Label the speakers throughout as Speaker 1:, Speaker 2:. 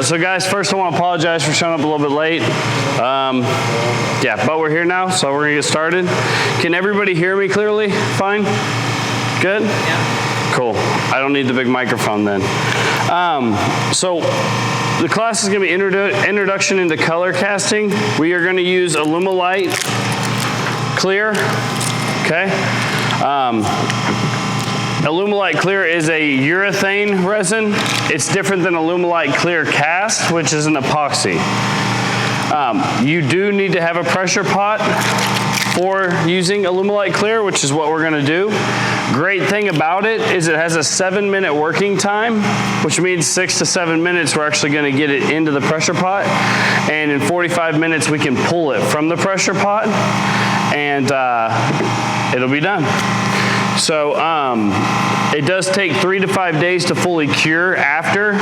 Speaker 1: So guys, first I want to apologize for showing up a little bit late. Yeah, but we're here now, so we're gonna get started. Can everybody hear me clearly? Fine? Good? Yeah. Cool. I don't need the big microphone then. So the class is gonna be introduction into color casting. We are gonna use Alumilite Clear, okay? Alumilite Clear is a urethane resin. It's different than Alumilite Clear Cast, which is an epoxy. You do need to have a pressure pot for using Alumilite Clear, which is what we're gonna do. Great thing about it is it has a 7-minute working time, which means 6 to 7 minutes we're actually gonna get it into the pressure pot. And in 45 minutes we can pull it from the pressure pot and it'll be done. So it does take 3 to 5 days to fully cure after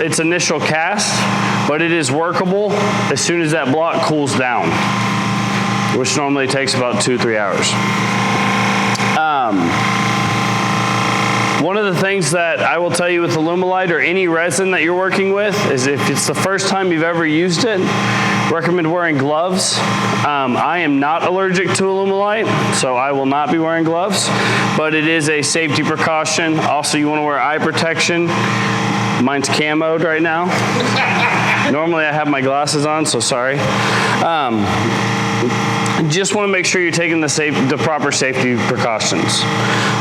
Speaker 1: its initial cast, but it is workable as soon as that block cools down, which normally takes about 2-3 hours. One of the things that I will tell you with Alumilite or any resin that you're working with is if it's the first time you've ever used it, recommend wearing gloves. I am not allergic to Alumilite, so I will not be wearing gloves, but it is a safety precaution. Also, you want to wear eye protection. Mine's camoed right now. Normally I have my glasses on, so sorry. Just want to make sure you're taking the proper safety precautions.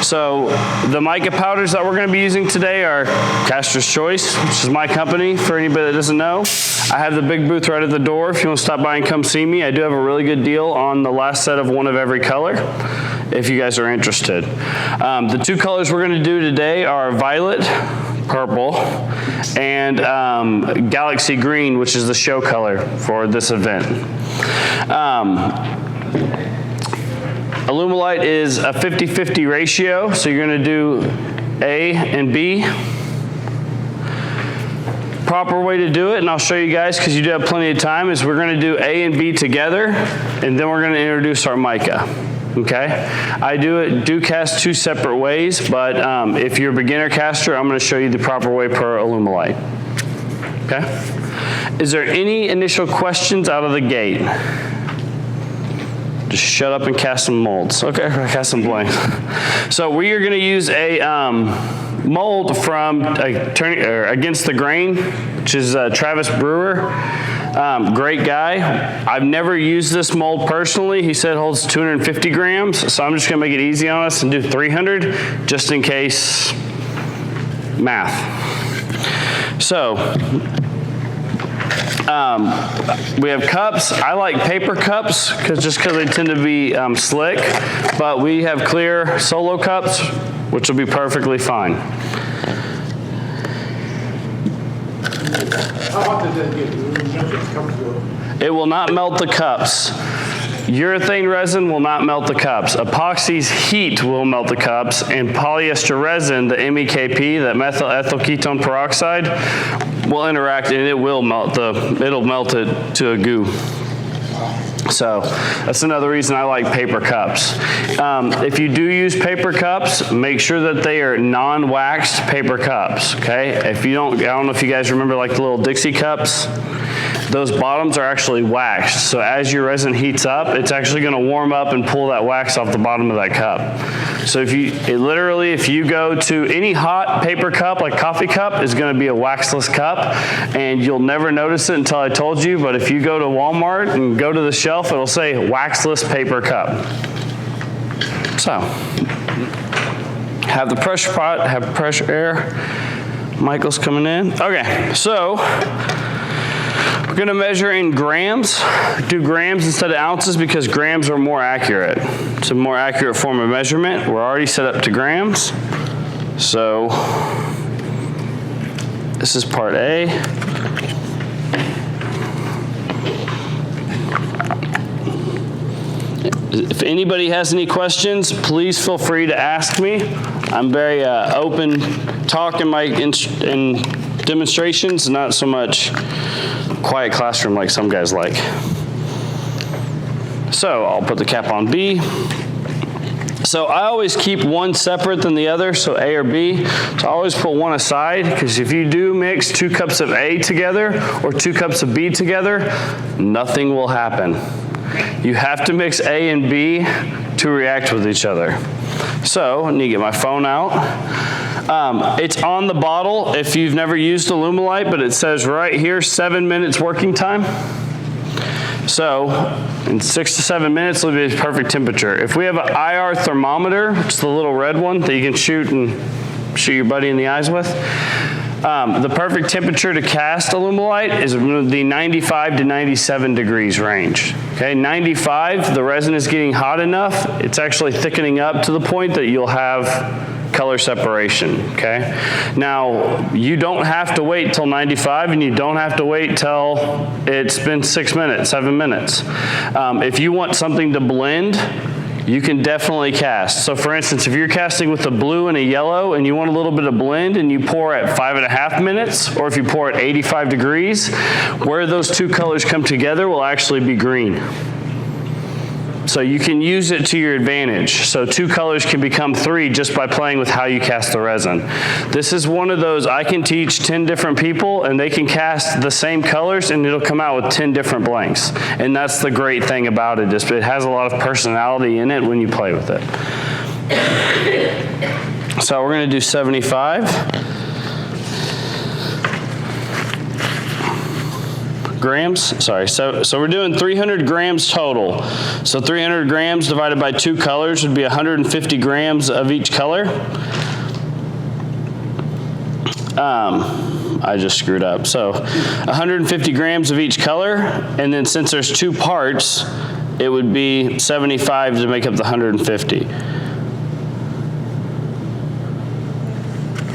Speaker 1: So the mica powders that we're going to be using today are Caster's Choice, which is my company for anybody that doesn't know. I have the big booth right at the door. If you want to stop by and come see me, I do have a really good deal on the last set of one of every color, if you guys are interested. The two colors we're going to do today are violet, purple, and Galaxy Green, which is the show color for this event. Alumilite is a 50-50 ratio, so you're gonna do A and B. Proper way to do it, and I'll show you guys because you do have plenty of time, is we're gonna do A and B together, and then we're gonna introduce our mica. Okay, I do cast 2 separate ways, but if you're a beginner caster, I'm going to show you the proper way per Alumilite. Okay, is there any initial questions out of the gate? Just shut up and cast some molds. Okay, cast some blanks. So we are going to use a mold from Against the Grain, which is Travis Brewer. Great guy. I've never used this mold personally. He said it holds 250 grams, so I'm just gonna make it easy on us and do 300, just in case math. So, we have cups. I like paper cups just because they tend to be slick, but we have clear solo cups, which will be perfectly fine.
Speaker 2: How hot does that get?
Speaker 1: It will not melt the cups. Urethane resin will not melt the cups. Epoxy's heat will melt the cups, and polyester resin, the MEKP, that methyl ethyl ketone peroxide, will interact and it will melt it'll melt it to a goo. So that's another reason I like paper cups. If you do use paper cups, make sure that they are non-waxed paper cups, okay? If you don't, I don't know if you guys remember like the little Dixie cups. Those bottoms are actually waxed. So as your resin heats up, it's actually gonna warm up and pull that wax off the bottom of that cup. So if you go to any hot paper cup, like coffee cup, is gonna be a waxless cup, and you'll never notice it until I told you, but if you go to Walmart and go to the shelf, it'll say waxless paper cup. So, have the pressure pot, have pressure air. Michael's coming in. Okay, so, we're gonna measure in grams. Do grams instead of ounces because grams are more accurate. It's a more accurate form of measurement. We're already set up to grams. So, this is part A. If anybody has any questions, please feel free to ask me. I'm very open talk in my demonstrations, not so much quiet classroom like some guys like. So I'll put the cap on B. So I always keep one separate than the other, so A or B. So I always put one aside, because if you do mix 2 cups of A together or 2 cups of B together, nothing will happen. You have to mix A and B to react with each other. So I need to get my phone out. It's on the bottle if you've never used Alumilite, but it says right here, 7 minutes working time. So in 6 to 7 minutes, it'll be the perfect temperature. If we have an IR thermometer, it's the little red one that you can shoot your buddy in the eyes with. The perfect temperature to cast Alumilite is the 95 to 97 degrees range. Okay, 95, the resin is getting hot enough, it's actually thickening up to the point that you'll have color separation, okay? Now, you don't have to wait till 95, and you don't have to wait till it's been 6 minutes, 7 minutes. If you want something to blend, you can definitely cast. So for instance, if you're casting with a blue and a yellow and you want a little bit of blend and you pour at 5.5 minutes, or if you pour at 85 degrees, where those 2 colors come together will actually be green. So you can use it to your advantage. So 2 colors can become 3 just by playing with how you cast the resin. This is one of those, I can teach 10 different people and they can cast the same colors and it'll come out with 10 different blanks. And that's the great thing about it. It has a lot of personality in it when you play with it. So we're going to do 75 grams, sorry, so we're doing 300 grams total. So 300 grams divided by 2 colors would be 150 grams of each color. I just screwed up. So 150 grams of each color, and then since there's 2 parts, it would be 75 to make up the 150.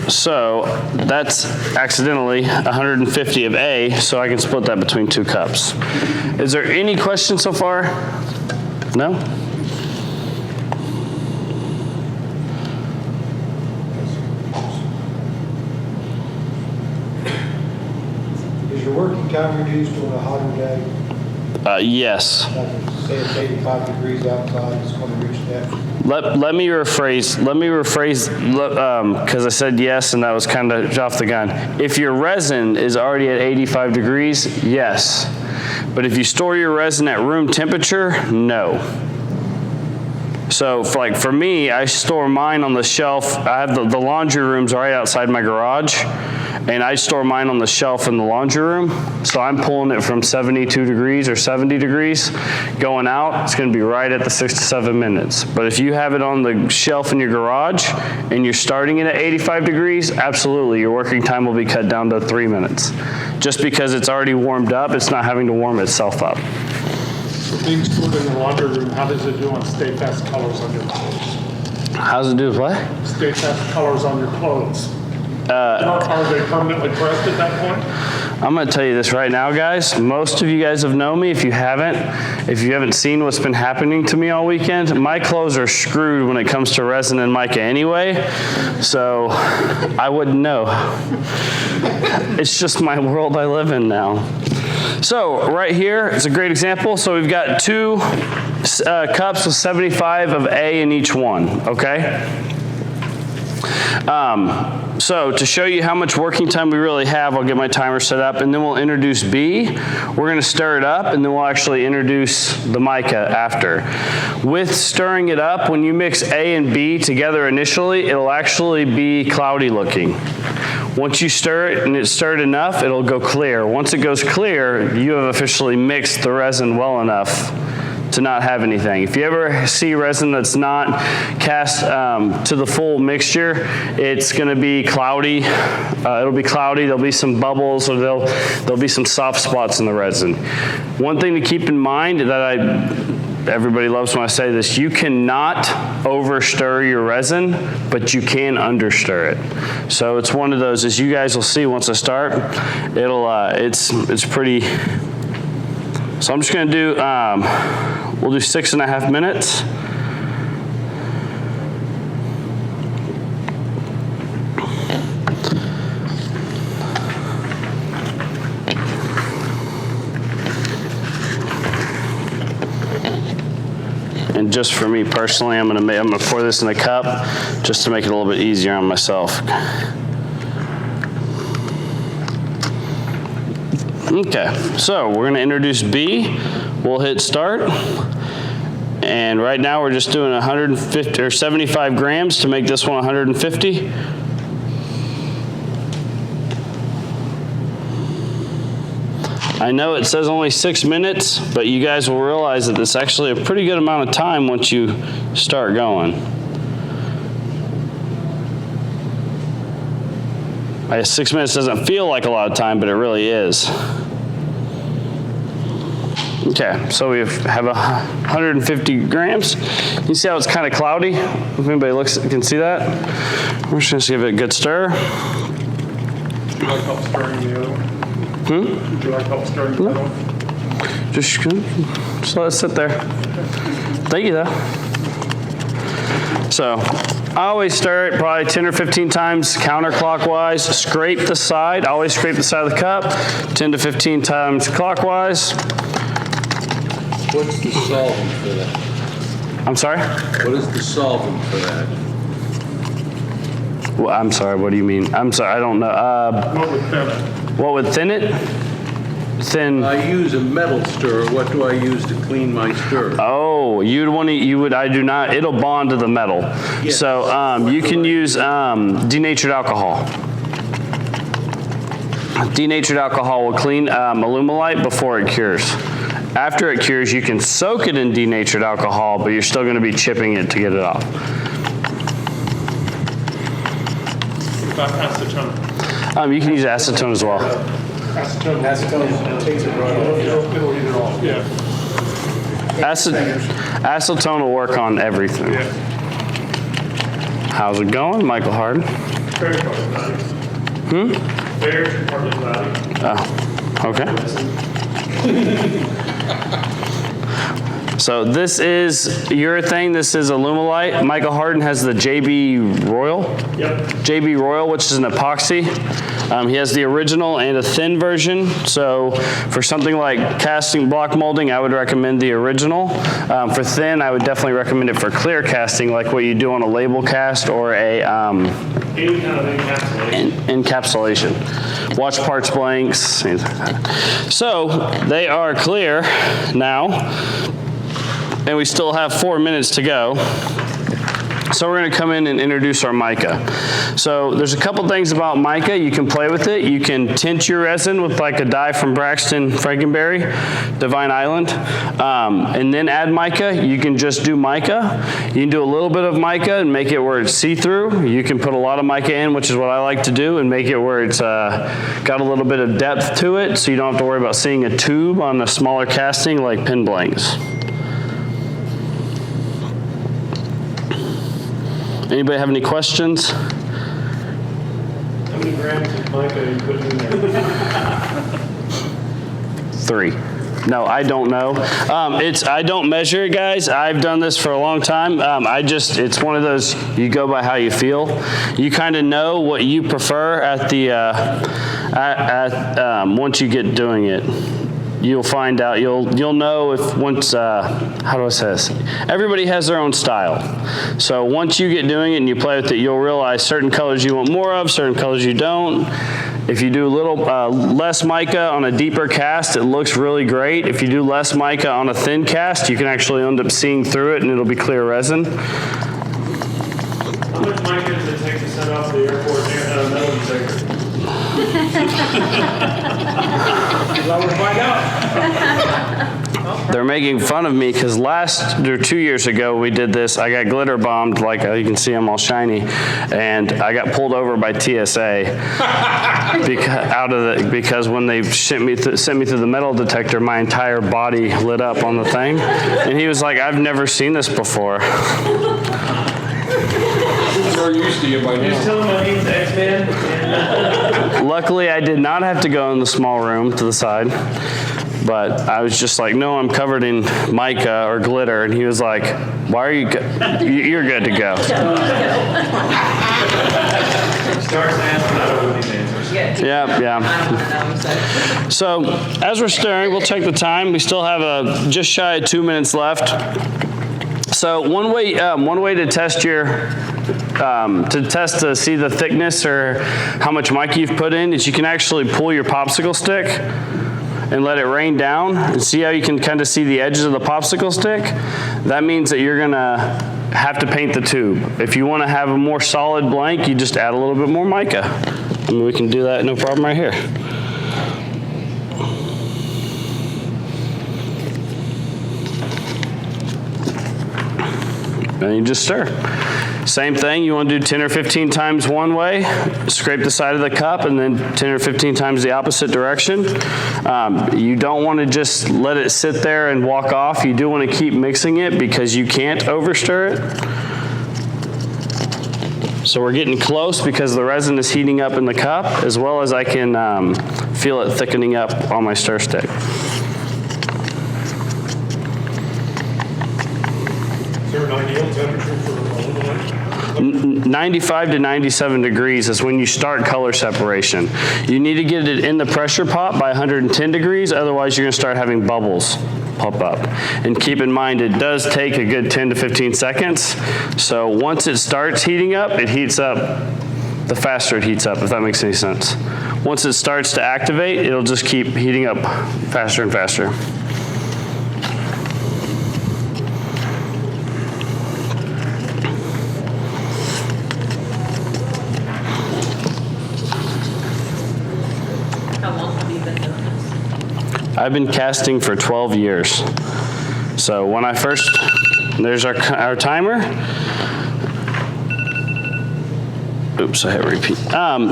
Speaker 1: So that's accidentally 150 of A, so I can split that between 2 cups. Is there any questions so far? No?
Speaker 2: Is your working time reduced on a hotter day?
Speaker 1: Yes.
Speaker 2: Say it's 85 degrees outside, it's going to reach that.
Speaker 1: Let me rephrase, because I said yes and that was kind of off the gun. If your resin is already at 85 degrees, yes. But if you store your resin at room temperature, no. So for me, I store mine on the shelf. I have the laundry rooms right outside my garage, and I store mine on the shelf in the laundry room. So I'm pulling it from 72 degrees or 70 degrees. Going out, it's going to be right at the 6 to 7 minutes. But if you have it on the shelf in your garage and you're starting it at 85 degrees, absolutely, your working time will be cut down to 3 minutes. Just because it's already warmed up, it's not having to warm itself up.
Speaker 3: So things put in the laundry room, how does it do on Stay Fast colors on your clothes?
Speaker 1: How does it do with what?
Speaker 3: Stay Fast colors on your clothes. Are they permanently pressed at that point?
Speaker 1: I'm going to tell you this right now, guys. Most of you guys have known me. If you haven't seen what's been happening to me all weekend, my clothes are screwed when it comes to resin and mica anyway, so I wouldn't know. It's just my world I live in now. So right here is a great example. So we've got 2 cups with 75 of A in each one, okay? So to show you how much working time we really have, I'll get my timer set up and then we'll introduce B. We're going to stir it up and then we'll actually introduce the mica after. With stirring it up, when you mix A and B together initially, it'll actually be cloudy looking. Once you stir it and it's stirred enough, it'll go clear. Once it goes clear, you have officially mixed the resin well enough to not have anything. If you ever see resin that's not cast to the full mixture, it's going to be cloudy. It'll be cloudy. There'll be some bubbles, or there'll be some soft spots in the resin. One thing to keep in mind that everybody loves when I say this: you cannot overstir your resin, but you can understir it. So it's one of those, as you guys will see once I start, it's pretty. So I'm just going to do, we'll do 6.5 minutes. And just for me personally, I'm gonna pour this in a cup just to make it a little bit easier on myself. Okay, so we're gonna introduce B. We'll hit start. And right now we're just doing 150 or 75 grams to make this one 150. I know it says only 6 minutes, but you guys will realize that it's actually a pretty good amount of time once you start going. 6 minutes doesn't feel like a lot of time, but it really is. Okay, so we have 150 grams. You see how it's kind of cloudy? If anybody can see that. We're just gonna give it a good stir.
Speaker 3: Would you like help stirring the other one? Would you like help stirring the other one?
Speaker 1: Just let it sit there. Thank you, though. So I always stir it probably 10 or 15 times counterclockwise. Scrape the side. Always scrape the side of the cup. 10 to 15 times clockwise.
Speaker 4: What's the solvent for that?
Speaker 1: I'm sorry?
Speaker 4: What is the solvent for that?
Speaker 1: Well, I'm sorry, what do you mean? I'm sorry, I don't know.
Speaker 3: What would thin it?
Speaker 1: What would thin it? Thin.
Speaker 4: I use a metal stirrer. What do I use to clean my stirrer?
Speaker 1: Oh, I do not, it'll bond to the metal.
Speaker 4: Yes.
Speaker 1: So you can use denatured alcohol. Denatured alcohol will clean alumilite before it cures. After it cures, you can soak it in denatured alcohol, but you're still going to be chipping it to get it off.
Speaker 3: What about acetone?
Speaker 1: You can use acetone as well.
Speaker 3: Acetone takes it right off. It'll eat it off. Yeah.
Speaker 1: Acetone will work on everything.
Speaker 3: Yeah.
Speaker 1: How's it going, Michael Harden?
Speaker 3: Very partly cloudy. Very partly cloudy.
Speaker 1: Okay. So this is urethane, this is alumilite. Michael Harden has the JB Royal.
Speaker 3: Yep.
Speaker 1: JB Royal, which is an epoxy. He has the original and a thin version. So for something like casting block molding, I would recommend the original. For thin, I would definitely recommend it for clear casting, like what you do on a label cast or a
Speaker 3: Any kind of
Speaker 1: encapsulation. Watch parts blanks, things like that. So they are clear now, and we still have 4 minutes to go. So we're going to come in and introduce our mica. So there's a couple things about mica. You can play with it. You can tint your resin with like a dye from Braxton Frankenberry, Divine Island, and then add mica. You can just do mica. You can do a little bit of mica and make it where it's see-through. You can put a lot of mica in, which is what I like to do, and make it where it's got a little bit of depth to it, so you don't have to worry about seeing a tube on a smaller casting like pin blanks. Anybody have any questions?
Speaker 2: How many grams of mica are you putting in there?
Speaker 1: 3. No, I don't know. I don't measure it, guys. I've done this for a long time. It's one of those, you go by how you feel. You kind of know what you prefer at the, once you get doing it. You'll find out, you'll know if once, how do I say this? Everybody has their own style. So once you get doing it and you play with it, you'll realize certain colors you want more of, certain colors you don't. If you do a little less mica on a deeper cast, it looks really great. If you do less mica on a thin cast, you can actually end up seeing through it and it'll be clear resin.
Speaker 3: How much mica does it take to set off the airport metal detector? I would find out.
Speaker 1: They're making fun of me because 2 years ago we did this. I got glitter bombed, like you can see I'm all shiny, and I got pulled over by TSA because when they sent me through the metal detector, my entire body lit up on the thing, and he was like, "I've never seen this before."
Speaker 4: We're used to you by now.
Speaker 3: Just tell him my name's X-Man.
Speaker 1: Luckily, I did not have to go in the small room to the side, but I was just like, "No, I'm covered in mica or glitter," and he was like, "Why are you? You're good to go."
Speaker 3: Starts asking out of these answers.
Speaker 1: Yeah. So as we're stirring, we'll check the time. We still have just shy of 2 minutes left. So one way to test to see the thickness or how much mica you've put in is you can actually pull your popsicle stick and let it rain down and see how you can kind of see the edges of the popsicle stick. That means that you're gonna have to paint the tube. If you want to have a more solid blank, you just add a little bit more mica. I mean, we can do that no problem right here. And you just stir. Same thing, you want to do 10 or 15 times one way, scrape the side of the cup, and then 10 or 15 times the opposite direction. You don't want to just let it sit there and walk off. You do want to keep mixing it because you can't overstir it. So we're getting close because the resin is heating up in the cup, as well as I can feel it thickening up on my stir stick.
Speaker 2: Is there an ideal temperature for a mold?
Speaker 1: 95 to 97 degrees is when you start color separation. You need to get it in the pressure pot by 110 degrees, otherwise you're going to start having bubbles pop up. And keep in mind, it does take a good 10 to 15 seconds. So once it starts heating up, it heats up. The faster it heats up, if that makes any sense. Once it starts to activate, it'll just keep heating up faster and faster.
Speaker 5: 'Cause
Speaker 1: I've been casting for 12 years. So when I first, there's our timer. Oops, I hit repeat.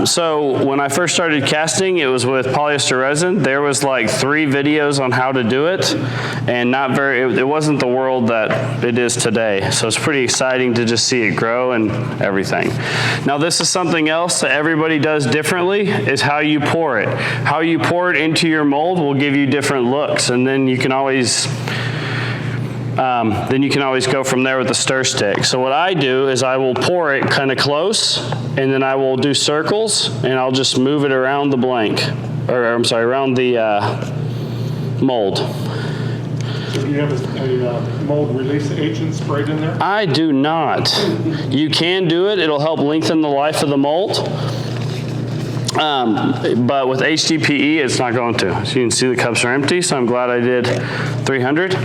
Speaker 1: So when I first started casting, it was with polyester resin. There was like 3 videos on how to do it, and it wasn't the world that it is today. So it's pretty exciting to just see it grow and everything. Now this is something else that everybody does differently, is how you pour it. How you pour it into your mold will give you different looks, and then you can always go from there with the stir stick. So what I do is I will pour it kind of close, and then I will do circles, and I'll just move it around the blank, or I'm sorry, around the mold.
Speaker 3: So do you have a mold release agent sprayed in there?
Speaker 1: I do not. You can do it. It'll help lengthen the life of the mold. But with HDPE, it's not going to. So you can see the cups are empty, so I'm glad I did 300.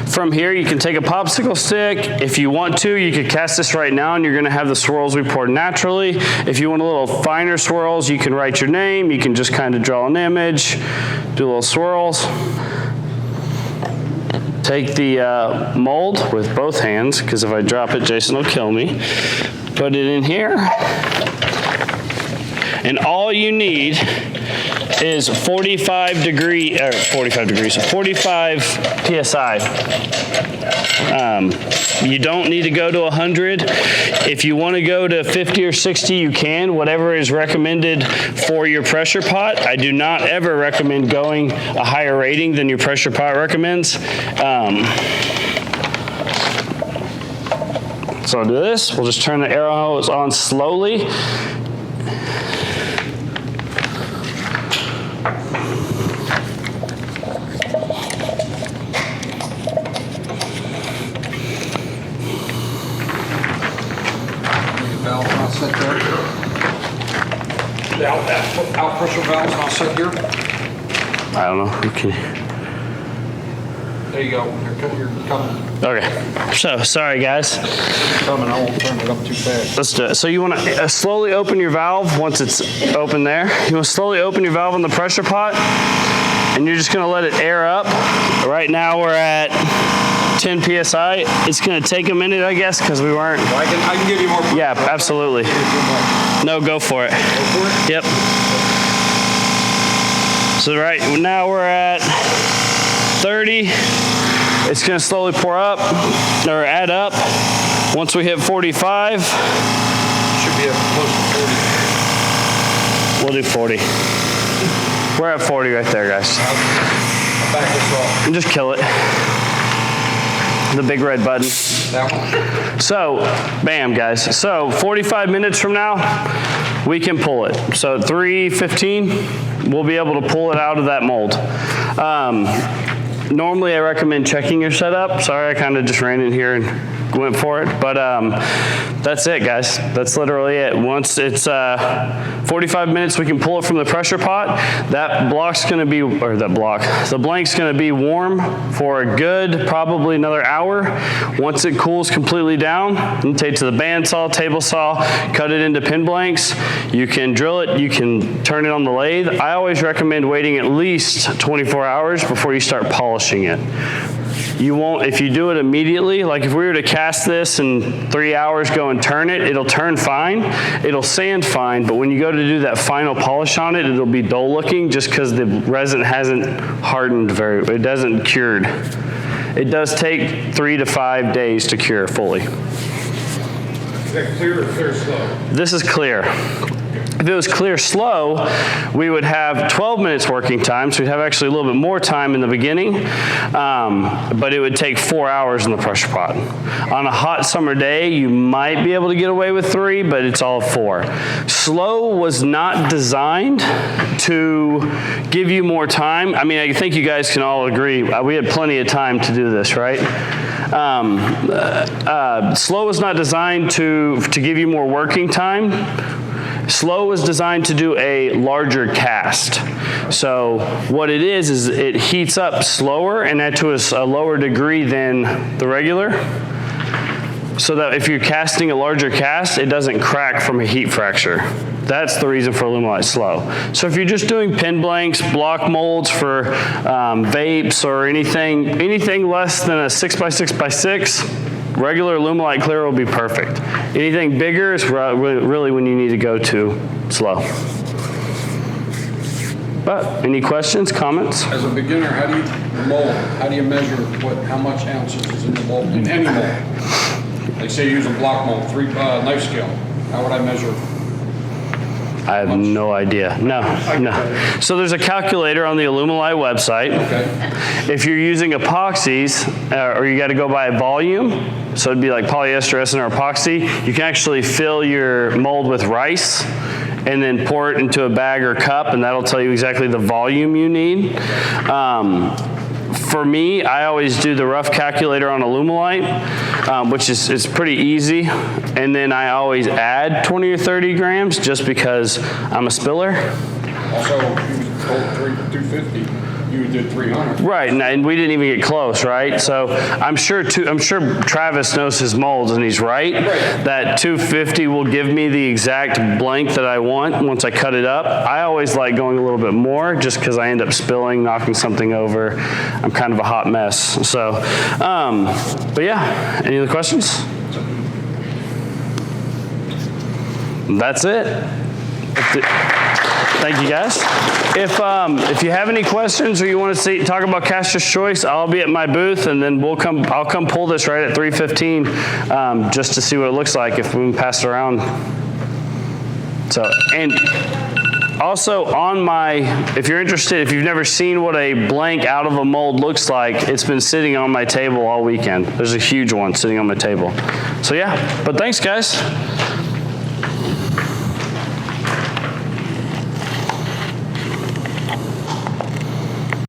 Speaker 1: From here, you can take a popsicle stick. If you want to, you could cast this right now, and you're gonna have the swirls we poured naturally. If you want a little finer swirls, you can write your name. You can just kind of draw an image, do little swirls. Take the mold with both hands, because if I drop it, Jason will kill me. Put it in here. And all you need is 45 PSI. You don't need to go to 100. If you want to go to 50 or 60, you can, whatever is recommended for your pressure pot. I do not ever recommend going a higher rating than your pressure pot recommends. So I'll do this. We'll just turn the air hose on slowly.
Speaker 6: Valve not set there. The out pressure valve's not set here.
Speaker 1: I don't know. Okay.
Speaker 6: There you go. You're coming.
Speaker 1: Okay. So sorry guys.
Speaker 6: Coming. I won't turn it up too fast.
Speaker 1: Let's do it. So you want to slowly open your valve once it's open there. You want to slowly open your valve on the pressure pot, and you're just going to let it air up. Right now we're at 10 PSI. It's going to take a minute, I guess, because we weren't.
Speaker 6: I can give you more.
Speaker 1: Yeah, absolutely. No, go for it.
Speaker 6: Go for it?
Speaker 1: Yep. So right now we're at 30. It's going to slowly pour up, or add up. Once we hit 45.
Speaker 6: Should be up close to 40.
Speaker 1: We'll do 40. We're at 40 right there, guys.
Speaker 6: I'll back this off.
Speaker 1: And just kill it. The big red button.
Speaker 6: That one?
Speaker 1: So, bam, guys. So 45 minutes from now, we can pull it. So at 3:15, we'll be able to pull it out of that mold. Normally, I recommend checking your setup. Sorry, I kind of just ran in here and went for it. But that's it, guys. That's literally it. Once it's 45 minutes, we can pull it from the pressure pot. The blank's going to be warm for a good, probably another hour. Once it cools completely down, you take it to the bandsaw, table saw, cut it into pin blanks. You can drill it, you can turn it on the lathe. I always recommend waiting at least 24 hours before you start polishing it. You won't, if you do it immediately, like if we were to cast this in 3 hours, go and turn it, it'll turn fine, it'll sand fine, but when you go to do that final polish on it, it'll be dull looking just because the resin hasn't hardened it doesn't cured. It does take 3 to 5 days to cure fully.
Speaker 6: Is that clear or clear slow?
Speaker 1: This is clear. If it was clear slow, we would have 12 minutes working time, so we'd have actually a little bit more time in the beginning, but it would take 4 hours in the pressure pot. On a hot summer day, you might be able to get away with 3, but it's all 4. Slow was not designed to give you more time. I mean, I think you guys can all agree, we had plenty of time to do this, right? Slow was not designed to give you more working time. Slow was designed to do a larger cast. So what it is it heats up slower and that to a lower degree than the regular. So that if you're casting a larger cast, it doesn't crack from a heat fracture. That's the reason for Alumilite slow. So if you're just doing pin blanks, block molds for vapes or anything less than a 6x6x6, regular Alumilite clear will be perfect. Anything bigger is really when you need to go to slow. But any questions, comments?
Speaker 6: As a beginner, how do you mold? How do you measure how much ounces is in the mold, in any mold? Like say you use a block mold, knife scale. How would I measure?
Speaker 1: I have no idea. No. So there's a calculator on the Alumilite website.
Speaker 6: Okay.
Speaker 1: If you're using epoxies, or you got to go by a volume, so it'd be like polyester resin or epoxy, you can actually fill your mold with rice and then pour it into a bag or cup, and that'll tell you exactly the volume you need. For me, I always do the rough calculator on Alumilite, which is pretty easy. And then I always add 20 or 30 grams just because I'm a spiller.
Speaker 6: Also, you told 250. You did 300.
Speaker 1: Right, and we didn't even get close, right? So I'm sure Travis knows his molds, and he's right. That 250 will give me the exact blank that I want once I cut it up. I always like going a little bit more just because I end up spilling, knocking something over. I'm kind of a hot mess. So, but yeah, any other questions? That's it. Thank you, guys. If you have any questions or you want to talk about Caster's Choice, I'll be at my booth, and then I'll come pull this right at 3:15 just to see what it looks like if we can pass it around. So, and also if you're interested, if you've never seen what a blank out of a mold looks like, it's been sitting on my table all weekend. There's a huge one sitting on my table. So yeah, but thanks, guys.